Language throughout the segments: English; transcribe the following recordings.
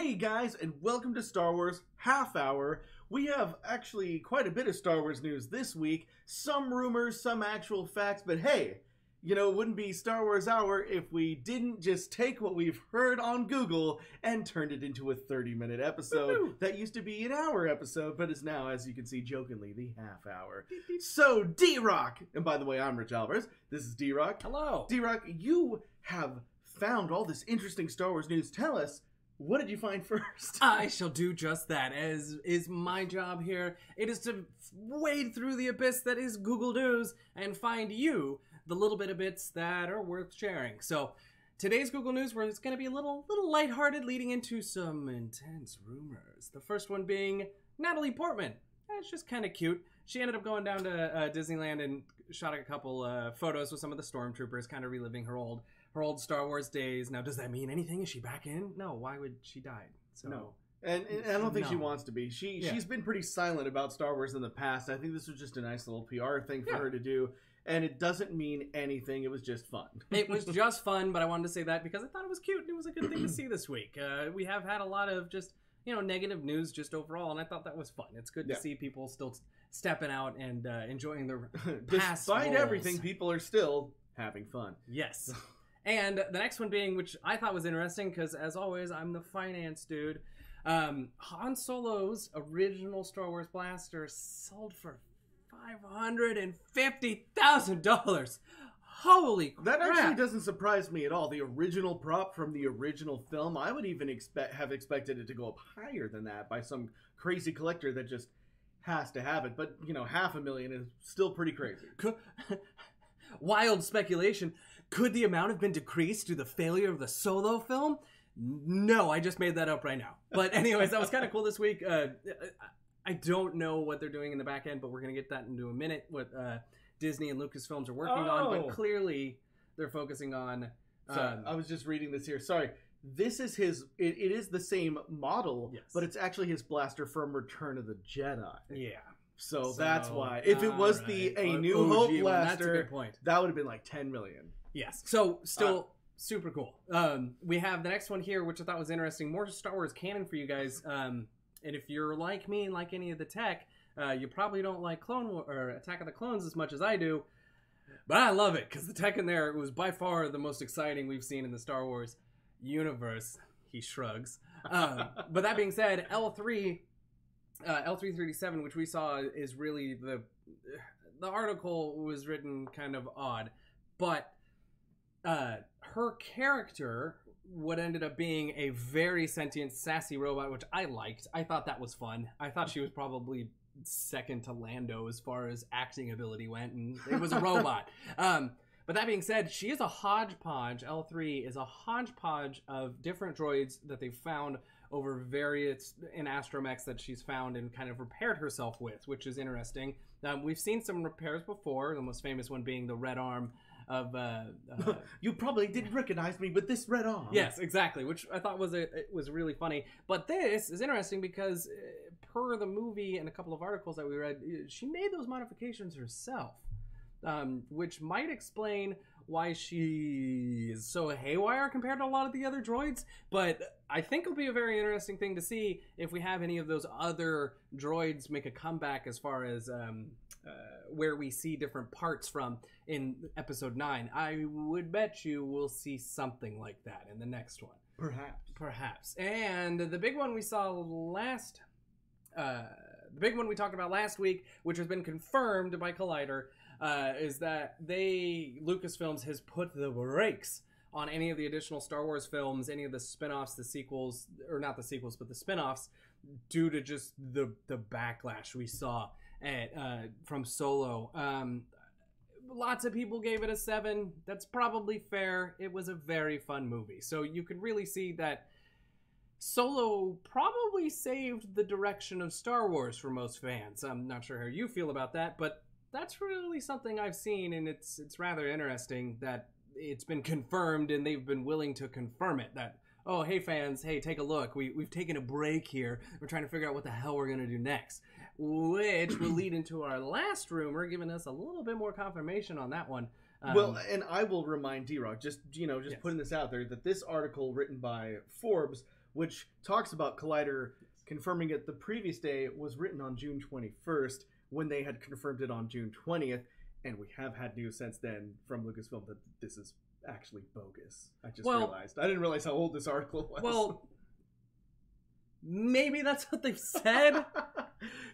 Hey guys, and welcome to Star Wars Half Hour. We have actually quite a bit of Star Wars news this week. Some rumors, some actual facts, but hey, you know, it wouldn't be Star Wars Hour if we didn't just take what we've heard on Google and turned it into a 30-minute episode. Woo-hoo. That used to be an hour episode, but is now, as you can see jokingly, the half hour. So, D-Rock, and by the way, I'm Rich Alvarez. This is D-Rock. Hello. D-Rock, you have found all this interesting Star Wars news. Tell us, what did you find first? I shall do just that, as is my job here. It is to wade through the abyss that is Google News and find you the little bit of bits that are worth sharing. So today's Google News, where it's going to be a little lighthearted, leading into some intense rumors. The first one being Natalie Portman. It's just kind of cute. She ended up going down to Disneyland and shot a couple photos with some of the stormtroopers, kind of reliving her old Star Wars days. Now, does that mean anything? Is she back in? No. Why would she die? So no. And I don't think she wants to be. She's been pretty silent about Star Wars in the past. I think this was just a nice little PR thing for her to do. And it doesn't mean anything. It was just fun. It was just fun, but I wanted to say that because I thought it was cute and it was a good thing to see this week. We have had a lot of just, negative news just overall, and I thought that was fun. It's good to see people still stepping out and enjoying their past Despite roles. everything, people are still having fun. Yes. And the next one being, which I thought was interesting, because as always, I'm the finance dude. Han Solo's original Star Wars blaster sold for $550,000. Holy crap. That actually doesn't surprise me at all. The original prop from the original film, I would even have expected it to go up higher than that by some crazy collector that just has to have it. But, $500,000 is still pretty crazy. Wild speculation. Could the amount have been decreased due to the failure of the Solo film? No, I just made that up right now. But anyways, that was kind of cool this week. I don't know what they're doing in the back end, but we're going to get that into a minute, what Disney and Lucasfilms are working on. But clearly, they're focusing on... Sorry, I was just reading this here. Sorry. This is his... It is the same model, yes, but it's actually his blaster from Return of the Jedi. Yeah. So that's why. If it was the A New Hope blaster, that's a good point. That would have been like $10 million. Yes. So, still... super cool. We have the next one here, which I thought was interesting. More Star Wars canon for you guys. And if you're like me and like any of the tech, you probably don't like Clone War or Attack of the Clones as much as I do. But I love it because the tech in there was by far the most exciting we've seen in the Star Wars universe. He shrugs. But that being said, L337, which we saw, is really the article was written kind of odd, but her character, what ended up being a very sentient, sassy robot, which I liked. I thought that was fun. I thought she was probably second to Lando as far as acting ability went, and it was a robot. But that being said, she is a hodgepodge. L3 is a hodgepodge of different droids that they've found over various in astromechs that she's found and kind of repaired herself with, which is interesting. We've seen some repairs before, the most famous one being the red arm of you probably didn't recognize me with this red arm. Yes, exactly, which I thought was really funny. But this is interesting because per the movie and a couple of articles that we read, she made those modifications herself, which might explain why she is so haywire compared to a lot of the other droids. But I think it'll be a very interesting thing to see if we have any of those other droids make a comeback as far as where we see different parts from in episode 9. I would bet you we'll see something like that in the next one. Perhaps. And the big one we saw last... the big one we talked about last week, which has been confirmed by Collider, is that Lucasfilms has put the brakes on any of the additional Star Wars films, any of the spin-offs, the sequels, or not the sequels, but the spin-offs, due to just the backlash we saw from Solo. Lots of people gave it a 7. That's probably fair. It was a very fun movie. So you could really see that Solo probably saved the direction of Star Wars for most fans. I'm not sure how you feel about that, but that's really something I've seen, and it's rather interesting that it's been confirmed and they've been willing to confirm it. That, oh, hey fans, hey, take a look. We've taken a break here. We're trying to figure out what the hell we're going to do next. Which will lead into our last rumor, giving us a little bit more confirmation on that one. Well, and I will remind D-Rock, just putting this out there, that this article written by Forbes which talks about Collider confirming it the previous day, was written on June 21st when they had confirmed it on June 20th. And we have had news since then from Lucasfilm that this is actually bogus. I just realized. I didn't realize how old this article was. Well, maybe that's what they've said.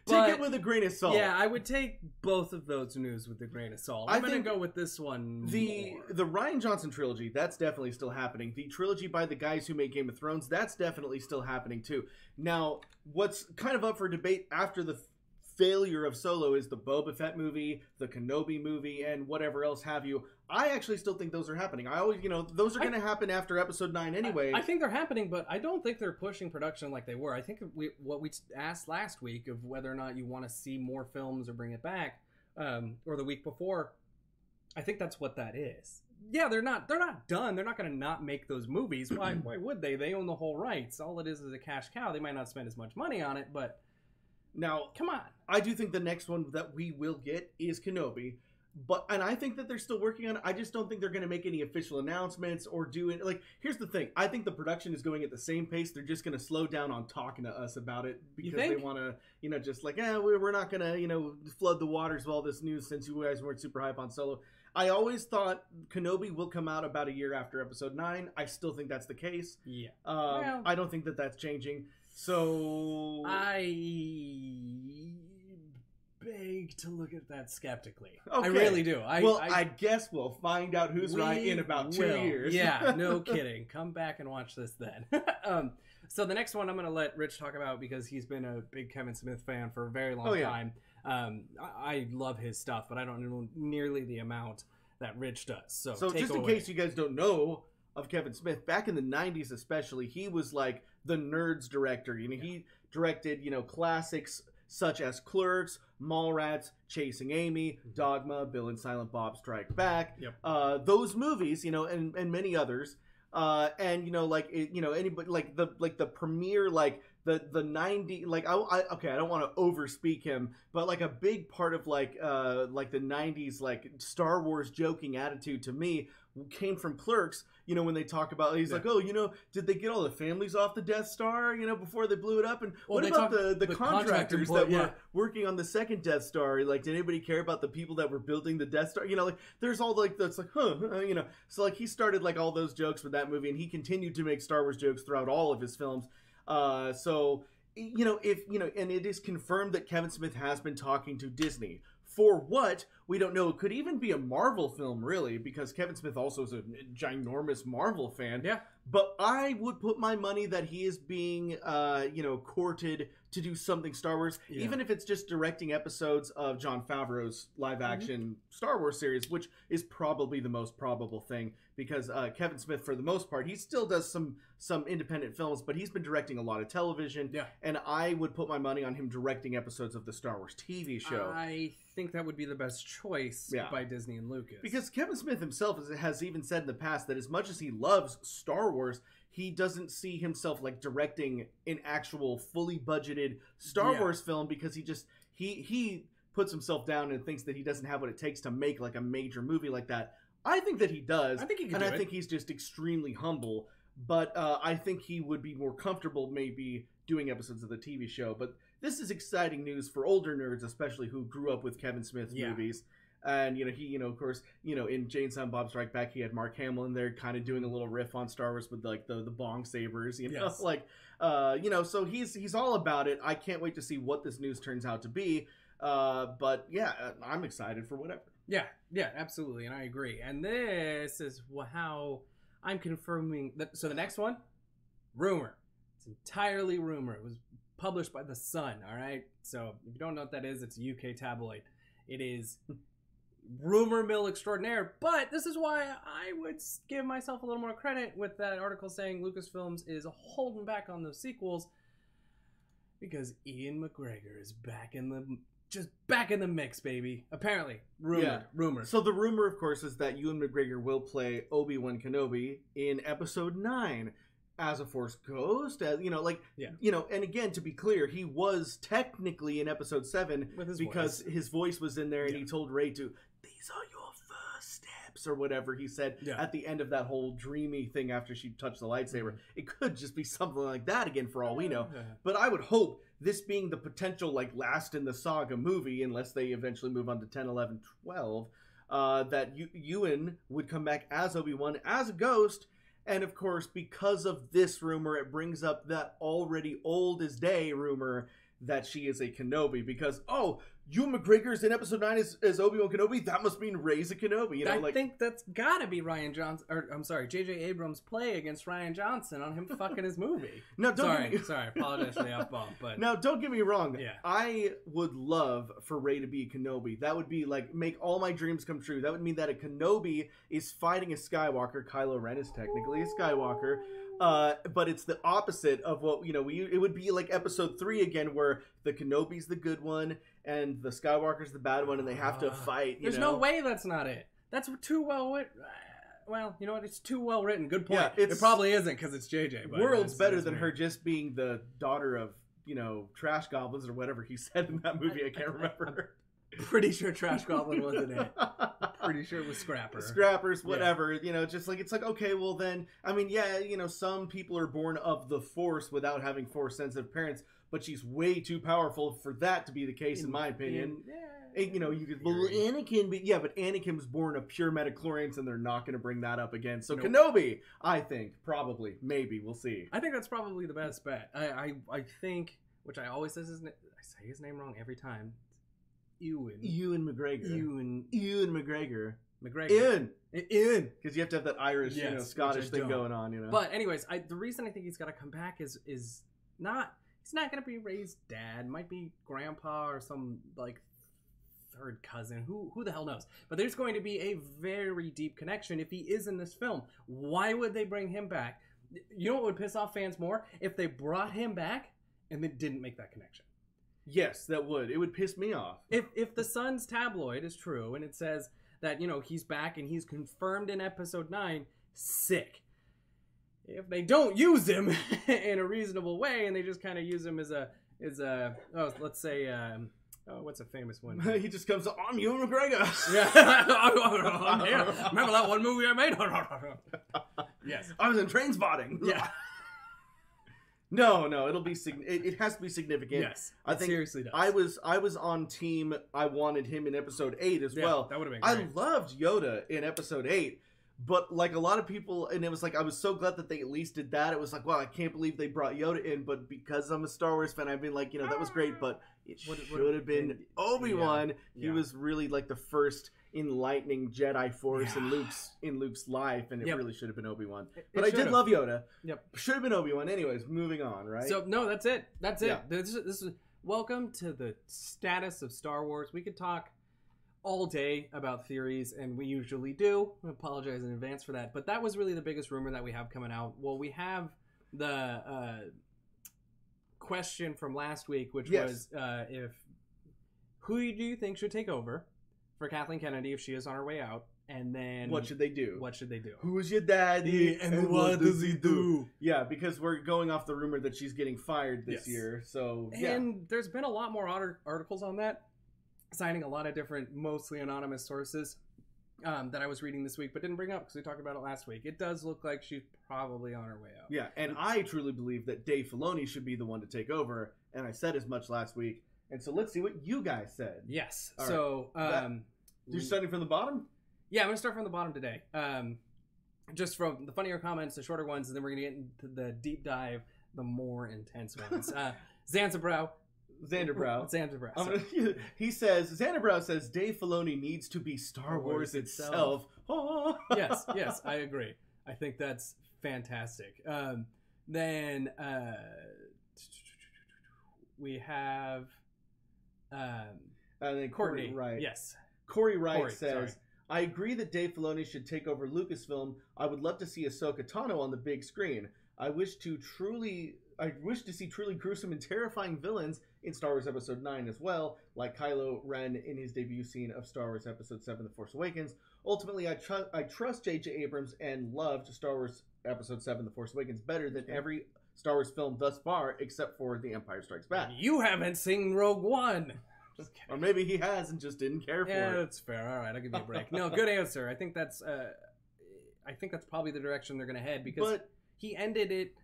Take it with a grain of salt. Yeah, I would take both of those news with a grain of salt. I'm going to go with this one The Rian Johnson trilogy, that's definitely still happening. The trilogy by the guys who made Game of Thrones, that's definitely still happening too. Now, what's kind of up for debate after the failure of Solo is the Boba Fett movie, the Kenobi movie, and whatever else have you. I actually still think those are happening. I always, those are going to happen after Episode 9 anyway. I think they're happening, but I don't think they're pushing production like they were. I think what we asked last week of whether or not you want to see more films or bring it back, or the week before, I think that's what that is. Yeah, they're not done. They're not going to not make those movies. Why would they? They own the whole rights. All it is a cash cow. They might not spend as much money on it, but now, come on. I do think the next one that we will get is Kenobi. And I think that they're still working on it. I just don't think they're going to make any official announcements or do it. Like, here's the thing. I think the production is going at the same pace. They're just going to slow down on talking to us about it because they want to, just like, we're not going to, flood the waters with all this news since you guys weren't super hype on Solo. I always thought Kenobi will come out about a year after Episode 9. I still think that's the case. Yeah. I don't think that that's changing. So I beg to look at that skeptically. Okay. I really do. I guess we'll find out who's right in about 2 years. Yeah, no kidding. Come back and watch this then. So the next one I'm going to let Rich talk about because he's been a big Kevin Smith fan for a very long time. I love his stuff, but I don't know nearly the amount that Rich does. So just in case you guys don't know of Kevin Smith, back in the 90s especially, he was like the nerds director. He directed, classics such as Clerks, Mallrats, Chasing Amy, Dogma, Bill and Silent Bob Strike Back. Yep. Those movies, and many others. Anybody like the premiere, like the 90, like I don't want to overspeak him, but like a big part of like the 90s like Star Wars joking attitude to me came from Clerks. When they talk about, he's like, did they get all the families off the Death Star, before they blew it up? And what about the contractors that were working on the second Death Star? Like, did anybody care about the people that were building the Death Star? Like, there's all like, that's like, So like, he started like all those jokes with that movie, and he continued to make Star Wars jokes throughout all of his films. And it is confirmed that Kevin Smith has been talking to Disney. For what? We don't know. It could even be a Marvel film, really, because Kevin Smith also is a ginormous Marvel fan. Yeah. But I would put my money that he is being, courted to do something Star Wars, even if it's just directing episodes of Jon Favreau's live-action Star Wars series, which is probably the most probable thing, because Kevin Smith, for the most part, he still does some independent films, but he's been directing a lot of television, and I would put my money on him directing episodes of the Star Wars TV show. I think that would be the best choice by Disney and Lucas. Because Kevin Smith himself has even said in the past that as much as he loves Star Wars, he doesn't see himself like directing an actual fully budgeted Star Wars film, because he puts himself down and thinks that he doesn't have what it takes to make like a major movie like that. I think that he does. I think he can, and I think he's just extremely humble. But I think he would be more comfortable maybe doing episodes of the TV show. But this is exciting news for older nerds, especially who grew up with Kevin Smith movies. And, he, of course, in Jay and Silent Bob Strike Back, he had Mark Hamill in there kind of doing a little riff on Star Wars with, like, the bong sabers, so he's all about it. I can't wait to see what this news turns out to be. But, yeah, I'm excited for whatever. Yeah, absolutely, and I agree. And this is how I'm confirming that. So the next one, rumor. It's entirely rumor. It was published by The Sun, all right? So if you don't know what that is, it's a UK tabloid. It is rumor mill extraordinaire, but this is why I would give myself a little more credit with that article saying Lucasfilms is holding back on those sequels, because EWAN McGregor is back in the mix, baby. Apparently, rumor. So the rumor, of course, is that EWAN McGregor will play Obi-Wan Kenobi in Episode 9 as a Force Ghost, and again, to be clear, he was technically in Episode 7 because his voice was in there, and he told Rey to, "These are your first steps." steps or whatever he said at the end of that whole dreamy thing after she touched the lightsaber. It could just be something like that again for all we know. But I would hope, this being the potential like last in the saga movie, unless they eventually move on to 10, 11, 12, that Ewan would come back as Obi-Wan, as a ghost. And of course, because of this rumor, it brings up that already old as day rumor that she is a Kenobi. Because, Ewan McGregor's in Episode 9 as Obi-Wan Kenobi. That must mean Rey's a Kenobi. You know, I think that's gotta be Ryan Johnson, or I'm sorry, J.J. Abrams' play against Ryan Johnson on him fucking his movie. No, sorry, apologize for the F-bomb, but now don't get me wrong. Yeah. I would love for Rey to be a Kenobi. That would be like make all my dreams come true. That would mean that a Kenobi is fighting a Skywalker. Kylo Ren is technically a Skywalker. But it's the opposite of what, you know, it would be like Episode 3 again, where the Kenobi's the good one and the Skywalker's the bad one, and they have to fight. There's no way that's not it. That's too well written. Well, you know what? It's too well written. Good point. Yeah, it probably isn't because it's JJ. But worlds better than her just being the daughter of, you know, trash goblins or whatever he said in that movie. I can't remember. Pretty sure Trash Goblin wasn't it. Pretty sure it was Scrappers, whatever. You know, just like, it's like, okay, well then, I mean, yeah, you know, some people are born of the Force without having Force-sensitive parents, but she's way too powerful for that to be the case, in my opinion. And, you know, you could, well, Anakin, but Anakin was born of pure midichlorians, and they're not going to bring that up again. So Kenobi, I think, probably, maybe, we'll see. I think that's probably the best bet. I think, which I always say his name wrong every time. Ewan McGregor. Because you have to have that Irish, you know, Scottish thing going on, you know. But anyways, the reason I think he's got to come back is not, he's not going to be Rey's dad. Might be grandpa or some like third cousin. Who the hell knows? But there's going to be a very deep connection if he is in this film. Why would they bring him back? You know what would piss off fans more? If they brought him back and then didn't make that connection. Yes, that would. It would piss me off. If the Sun's tabloid is true and it says that, you know, he's back and he's confirmed in Episode 9, sick. If they don't use him in a reasonable way and they just kind of use him as a let's say what's a famous one? He just comes, I'm Ewan McGregor. Yeah. I'm here. Remember that one movie I made? Yes. I was in Trainspotting. Yeah. No, it'll be it has to be significant. Yes, I think seriously does. I was on team. I wanted him in Episode 8 as well. That would have been great. I loved Yoda in Episode 8, but like a lot of people, and it was like I was so glad that they at least did that. It was like, wow, I can't believe they brought Yoda in. But because I'm a Star Wars fan, I've been like, you know, that was great, but it should have been Obi-Wan. Yeah. He was really like the first enlightening Jedi Force in Luke's life, and it really should have been Obi-Wan. But I did love Yoda. Yep. Should have been Obi-Wan. Anyways, moving on, right? So no, that's it. This is welcome to the status of Star Wars. We could talk all day about theories, and we usually do. I apologize in advance for that. But that was really the biggest rumor that we have coming out. Well, we have the question from last week, which was who do you think should take over for Kathleen Kennedy if she is on her way out? And then what should they do? Who's your daddy and what does he do? Yeah, because we're going off the rumor that she's getting fired this year. So and there's been a lot more articles on that, citing a lot of different, mostly anonymous sources that I was reading this week, but didn't bring up because we talked about it last week. It does look like she's probably on her way out. Yeah, and I truly believe that Dave Filoni should be the one to take over, and I said as much last week. And so let's see what you guys said. Yes. All so you're starting from the bottom? Yeah, I'm going to start from the bottom today. Just from the funnier comments, the shorter ones, and then we're going to get into the deep dive, the more intense ones. Xanderbrow. He says, Xanderbrow says, Dave Filoni needs to be Star Wars itself. Oh. Yes, I agree. I think that's fantastic. Then we have Corey Wright. Yes. Corey Wright says, I agree that Dave Filoni should take over Lucasfilm. I would love to see Ahsoka Tano on the big screen. I wish to see truly gruesome and terrifying villains in Star Wars Episode 9 as well, like Kylo Ren in his debut scene of Star Wars Episode 7, The Force Awakens. Ultimately, I trust J.J. Abrams and loved Star Wars Episode 7, The Force Awakens better than every Star Wars film thus far, except for The Empire Strikes Back. You haven't seen Rogue One. Or maybe he has and just didn't care for it. Yeah, that's fair. All right, I'll give you a break. No, good answer. I think that's probably the direction they're gonna head because he ended it.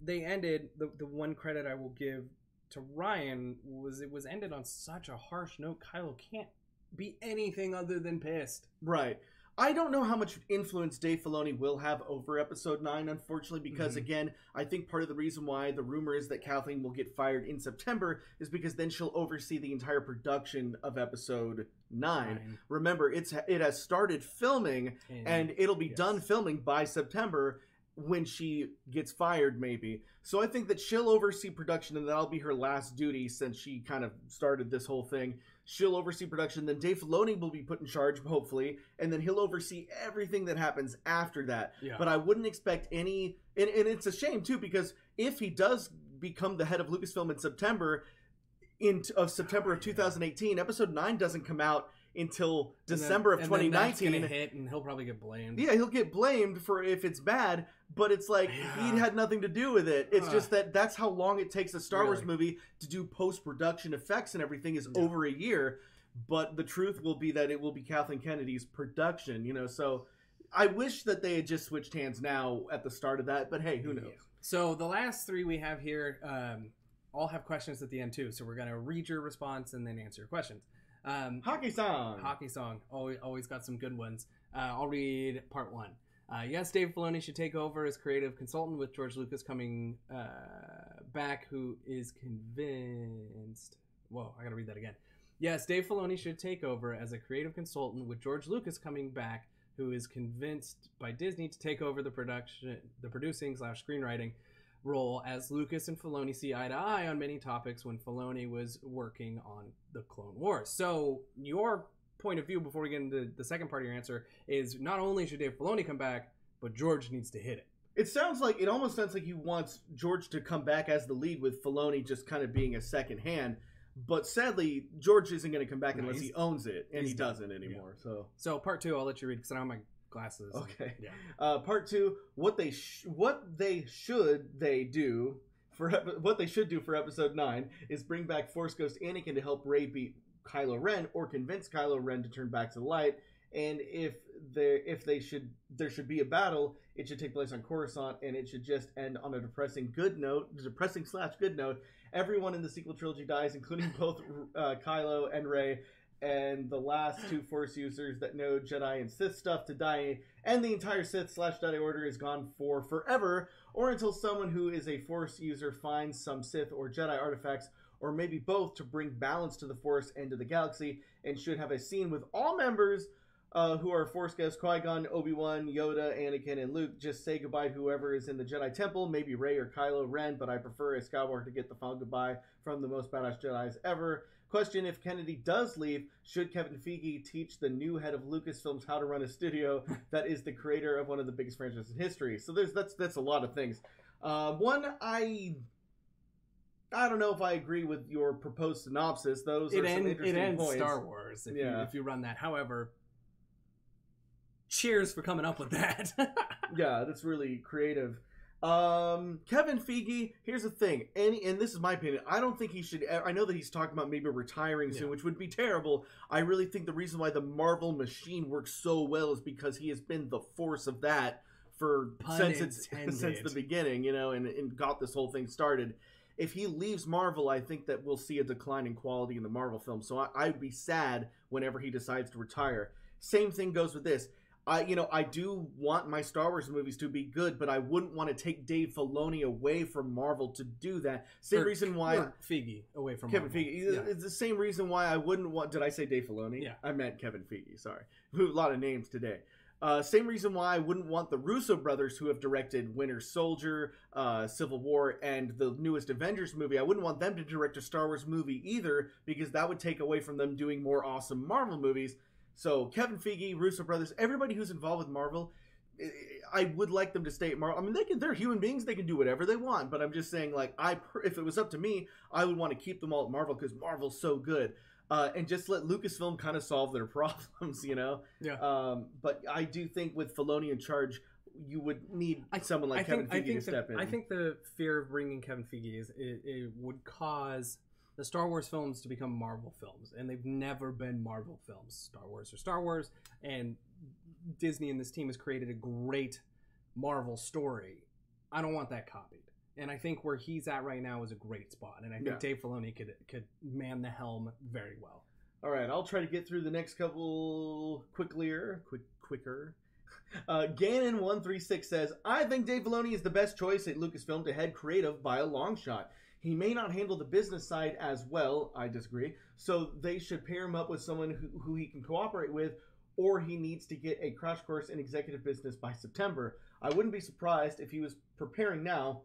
They ended the one credit I will give to Ryan was it was ended on such a harsh note. Kylo can't be anything other than pissed. Right. I don't know how much influence Dave Filoni will have over Episode 9, unfortunately, because, again, I think part of the reason why the rumor is that Kathleen will get fired in September is because then she'll oversee the entire production of Episode 9. Remember, it has started filming, and it'll be done filming by September when she gets fired, maybe. So I think that she'll oversee production, and that'll be her last duty since she kind of started this whole thing. She'll oversee production, then Dave Filoni will be put in charge, hopefully, and then he'll oversee everything that happens after that. Yeah. But I wouldn't expect any... And it's a shame, too, because if he does become the head of Lucasfilm in September, September of 2018, Episode 9 doesn't come out until December of 2019. That's gonna hit, and he'll probably get blamed. Yeah, he'll get blamed for if it's bad, but it's like he had nothing to do with it. It's just that's how long it takes a Star Wars movie to do post-production effects and everything is over a year. But the truth will be that it will be Kathleen Kennedy's production, you know. So I wish that they had just switched hands now at the start of that, but hey, who knows? So the last three we have here all have questions at the end too. So we're gonna read your response and then answer your questions. Hockey song. Always got some good ones. I'll read part one. Yes, Dave Filoni should take over as creative consultant with George Lucas coming back, who is convinced... Whoa, I gotta read that again. Yes, Dave Filoni should take over as a creative consultant with George Lucas coming back, who is convinced by Disney to take over the producing/screenwriting role, as Lucas and Filoni see eye to eye on many topics when Filoni was working on the Clone Wars. So your point of view before we get into the second part of your answer is not only should Dave Filoni come back, but George needs to hit it. It almost sounds like he wants George to come back as the lead with Filoni just kind of being a second hand. But sadly, George isn't going to come back unless he owns it, and he doesn't anymore. Yeah. So part two, I'll let you read because I don't have my glasses. Okay. Yeah. Part two, what they should do for Episode 9 is bring back Force Ghost Anakin to help Rey beat Kylo Ren or convince Kylo Ren to turn back to the light. And if there should be a battle, it should take place on Coruscant, and it should just end on a depressing good note. Everyone in the sequel trilogy dies, including both Kylo and Rey. And the last two Force users that know Jedi and Sith stuff to die, and the entire Sith/Jedi Order is gone for forever, or until someone who is a Force user finds some Sith or Jedi artifacts, or maybe both, to bring balance to the Force and to the galaxy, and should have a scene with all members who are Force guests: Qui-Gon, Obi-Wan, Yoda, Anakin, and Luke. Just say goodbye to whoever is in the Jedi Temple, maybe Rey or Kylo Ren, but I prefer a Skywalker to get the final goodbye from the most badass Jedis ever. Question: if Kennedy does leave, should Kevin Feige teach the new head of Lucasfilms how to run a studio that is the creator of one of the biggest franchises in history? So that's a lot of things. One, I don't know if I agree with your proposed synopsis. Those are some interesting points. Star Wars if you run that. However, cheers for coming up with that. Yeah, that's really creative. Kevin Feige, here's the thing, and this is my opinion, I don't think he should. I know that he's talking about maybe retiring soon, which would be terrible. I really think the reason why the Marvel machine works so well is because he has been the force of that since the beginning, you know, and got this whole thing started. If he leaves Marvel, I think that we'll see a decline in quality in the Marvel film. So I'd be sad whenever he decides to retire. Same thing goes with this. I do want my Star Wars movies to be good, but I wouldn't want to take Dave Filoni away from Marvel to do that. Reason why Feige away from Kevin Feige. Yeah. It's the same reason why I wouldn't want. Did I say Dave Filoni? Yeah, I meant Kevin Feige. Sorry, a lot of names today. Same reason why I wouldn't want the Russo brothers, who have directed Winter Soldier, Civil War, and the newest Avengers movie. I wouldn't want them to direct a Star Wars movie either, because that would take away from them doing more awesome Marvel movies. So Kevin Feige, Russo brothers, everybody who's involved with Marvel, I would like them to stay at Marvel. I mean, they're human beings; they can do whatever they want. But I'm just saying, like, if it was up to me, I would want to keep them all at Marvel because Marvel's so good, and just let Lucasfilm kind of solve their problems, you know. Yeah. But I do think with Filoni in charge, you would need someone like Kevin Feige to step in. I think the fear of bringing Kevin Feige is it would cause the Star Wars films to become Marvel films, and they've never been Marvel films. Star Wars are Star Wars, and Disney and this team has created a great Marvel story. I don't want that copied. And I think where he's at right now is a great spot. And I think Dave Filoni could man the helm very well. All right, I'll try to get through the next couple quicker. Ganon136 says, I think Dave Filoni is the best choice at Lucasfilm to head creative by a long shot. He may not handle the business side as well, I disagree, so they should pair him up with someone who he can cooperate with, or he needs to get a crash course in executive business by September. I wouldn't be surprised if he was preparing now.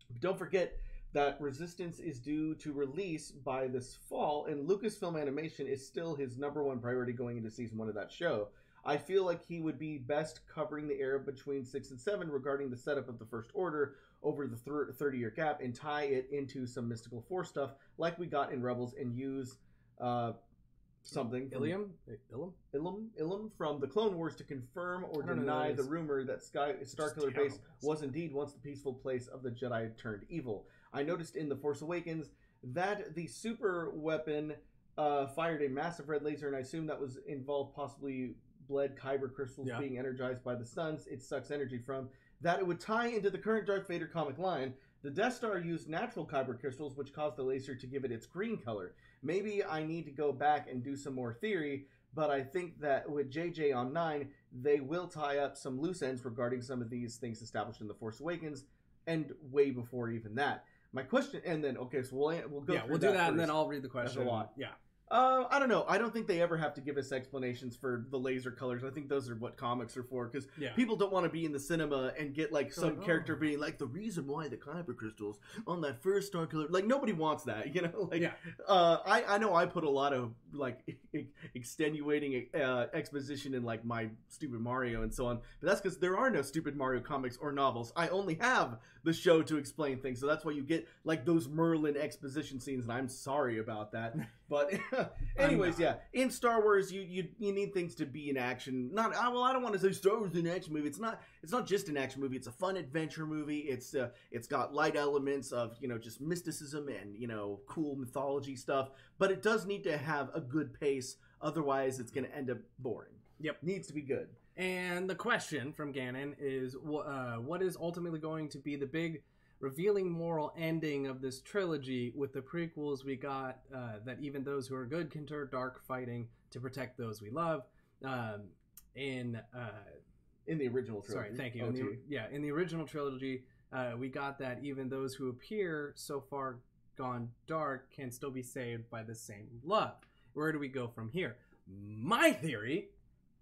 But don't forget that Resistance is due to release by this fall, and Lucasfilm Animation is still his #1 priority going into season 1 of that show. I feel like he would be best covering the era between 6 and 7 regarding the setup of the First Order over the 30-year gap, and tie it into some mystical Force stuff like we got in Rebels, and use something Ilum from the Clone Wars to confirm or deny the rumor that Starkiller Base was indeed once the peaceful place of the Jedi turned evil. I noticed in The Force Awakens that the super weapon fired a massive red laser, and I assume that was involved possibly bled kyber crystals being energized by the suns it sucks energy from, that it would tie into the current Darth Vader comic line. The Death Star used natural kyber crystals, which caused the laser to give it its green color. Maybe I need to go back and do some more theory, but I think that with JJ on 9, they will tie up some loose ends regarding some of these things established in The Force Awakens, and way before even that. My question, and then, okay, so we'll go through we'll do that, and then I'll read the question. That's a lot. Yeah. I don't know. I don't think they ever have to give us explanations for the laser colors. I think those are what comics are for, because people don't want to be in the cinema and get like some character being like, the reason why the kyber crystals on that first Star Killer, like nobody wants that, you know? Like, I know I put a lot of like extenuating exposition in like my stupid Mario and so on, but that's because there are no stupid Mario comics or novels. I only have the show to explain things, so that's why you get like those Merlin exposition scenes, and I'm sorry about that. But anyways, in Star Wars, you need things to be in action. Not well, I don't want to say Star Wars is an action movie. It's not just an action movie. It's a fun adventure movie. It's got light elements of just mysticism and cool mythology stuff. But it does need to have a good pace. Otherwise, it's going to end up boring. Yep, needs to be good. And the question from Ganon is, what is ultimately going to be the big revealing moral ending of this trilogy? With the prequels we got that even those who are good can turn dark, fighting to protect those we love. In the original trilogy. Sorry, thank you. In the original trilogy, we got that even those who appear so far gone dark can still be saved by the same love. Where do we go from here? My theory,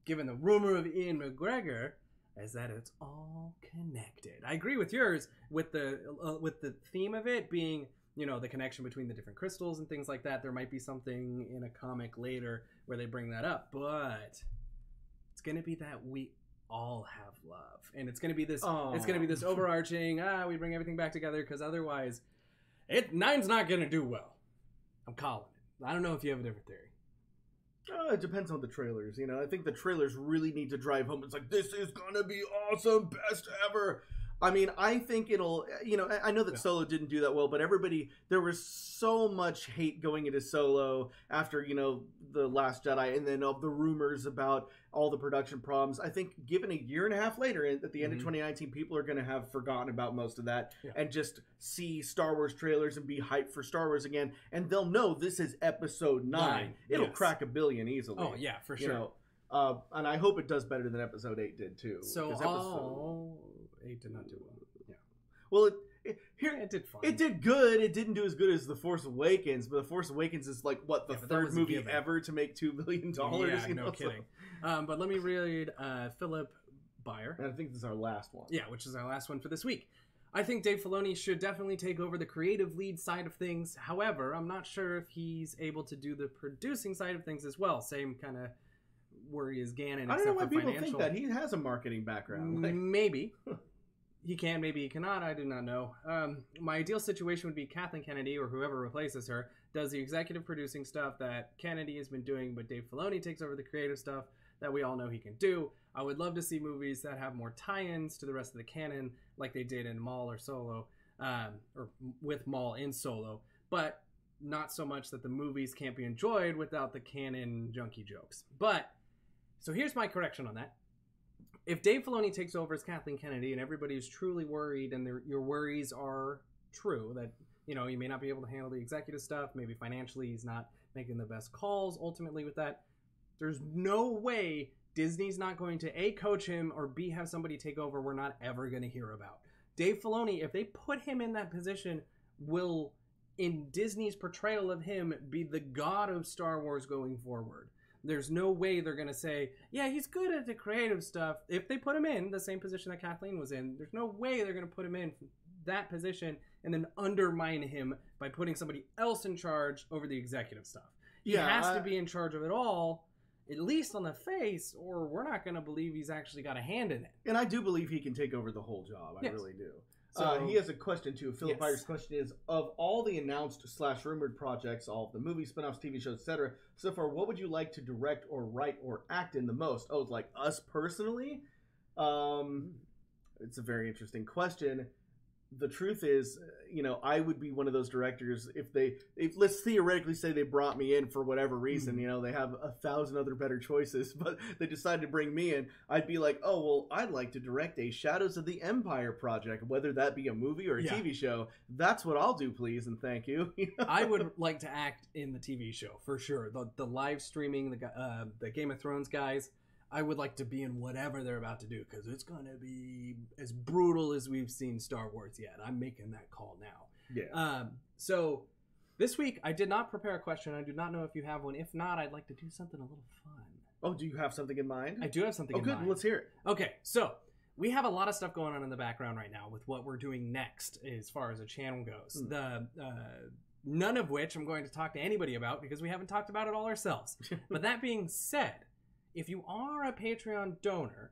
given the rumor of EWAN McGregor, is that it's all connected. I agree with yours with the theme of it being, the connection between the different crystals and things like that. There might be something in a comic later where they bring that up, but it's going to be that we all have love, and it's going to be this. It's going to be this overarching. We bring everything back together, because otherwise, 9's not going to do well. I'm calling it. I don't know if you have a different theory. It depends on the trailers. I think the trailers really need to drive home. It's like, this is gonna be awesome, best ever. I mean, I think it'll, I know that Solo didn't do that well, but there was so much hate going into Solo after, The Last Jedi, and then of the rumors about all the production problems. I think given a year and a half later, at the end of 2019, people are going to have forgotten about most of that and just see Star Wars trailers and be hyped for Star Wars again. And they'll know this is episode 9. It'll crack 1 billion easily. Oh, yeah, for sure. And I hope it does better than episode 8 did, too. So, 8 did not do well. Yeah. Well, it did fine. It did good. It didn't do as good as The Force Awakens, but The Force Awakens is like the third movie ever to make $2 billion. Yeah, no kidding. But let me read Philip Beyer. And I think this is our last one. Yeah, which is our last one for this week. I think Dave Filoni should definitely take over the creative lead side of things. However, I'm not sure if he's able to do the producing side of things as well. Same kind of worry as Ganon. I don't know why people think that. He has a marketing background. Maybe. He can, maybe he cannot, I do not know. My ideal situation would be Kathleen Kennedy, or whoever replaces her, does the executive producing stuff that Kennedy has been doing, but Dave Filoni takes over the creative stuff that we all know he can do. I would love to see movies that have more tie-ins to the rest of the canon, like they did in Maul or Solo, or with Maul in Solo. But not so much that the movies can't be enjoyed without the canon junky jokes. But, so here's my correction on that. If Dave Filoni takes over as Kathleen Kennedy and everybody is truly worried and your worries are true, that, you know, you may not be able to handle the executive stuff, maybe financially he's not making the best calls ultimately with that, there's no way Disney's not going to A, coach him, or B, have somebody take over we're not ever going to hear about. Dave Filoni, if they put him in that position, will, in Disney's portrayal of him, be the god of Star Wars going forward. There's no way they're going to say, yeah, he's good at the creative stuff. If they put him in the same position that Kathleen was in, there's no way they're going to put him in that position and then undermine him by putting somebody else in charge over the executive stuff. He has to be in charge of it all, at least on the face, or we're not going to believe he's actually got a hand in it. And I do believe he can take over the whole job. I really do. So he has a question too. Philip Byers' question is, of all the announced / rumored projects, all of the movies, spinoffs, TV shows, etc., so far, what would you like to direct or write or act in the most? Oh, like us personally? It's a very interesting question. The truth is, you know, I would be one of those directors if let's theoretically say they brought me in for whatever reason, you know, they have 1,000 other better choices, but they decided to bring me in. I'd be like, oh, well, I'd like to direct a Shadows of the Empire project, whether that be a movie or a TV show. That's what I'll do, please, and thank you. I would like to act in the TV show, for sure. The live streaming, the Game of Thrones guys, I would like to be in whatever they're about to do, because it's going to be as brutal as we've seen Star Wars yet. I'm making that call now. Yeah. So this week, I did not prepare a question. I do not know if you have one. If not, I'd like to do something a little fun. Oh, do you have something in mind? I do have something in mind. Oh, good. Let's hear it. Okay, so we have a lot of stuff going on in the background right now with what we're doing next as far as the channel goes. None of which I'm going to talk to anybody about because we haven't talked about it all ourselves. But that being said, if you are a Patreon donor,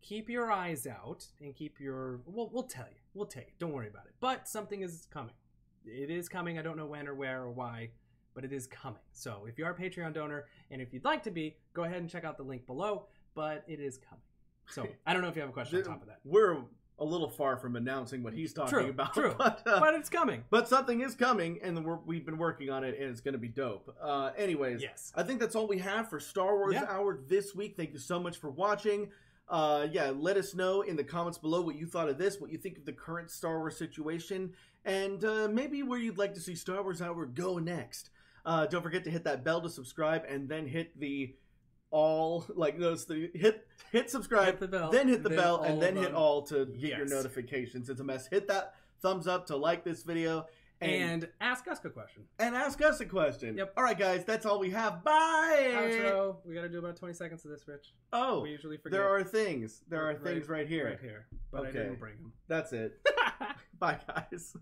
keep your eyes out and keep your... We'll tell you. We'll tell you. Don't worry about it. But something is coming. It is coming. I don't know when or where or why, but it is coming. So if you are a Patreon donor, and if you'd like to be, go ahead and check out the link below, but it is coming. So I don't know if you have a question on top of that. We're a little far from announcing what he's talking about. True, but it's coming. But something is coming, and we've been working on it, and it's going to be dope. Anyways, I think that's all we have for Star Wars Hour this week. Thank you so much for watching. Let us know in the comments below what you thought of this, what you think of the current Star Wars situation, and maybe where you'd like to see Star Wars Hour go next. Don't forget to hit that bell to subscribe, and then hit the hit subscribe, hit the bell, then hit the bell, and then hit all to get your notifications. It's a mess. Hit that thumbs up to like this video. And ask us a question. Yep. All right, guys, that's all we have. Bye. Outro. We got to do about 20 seconds of this, Rich. Oh, we usually forget. There are things. There are things right here. Right here. But I didn't bring them. That's it. Bye, guys.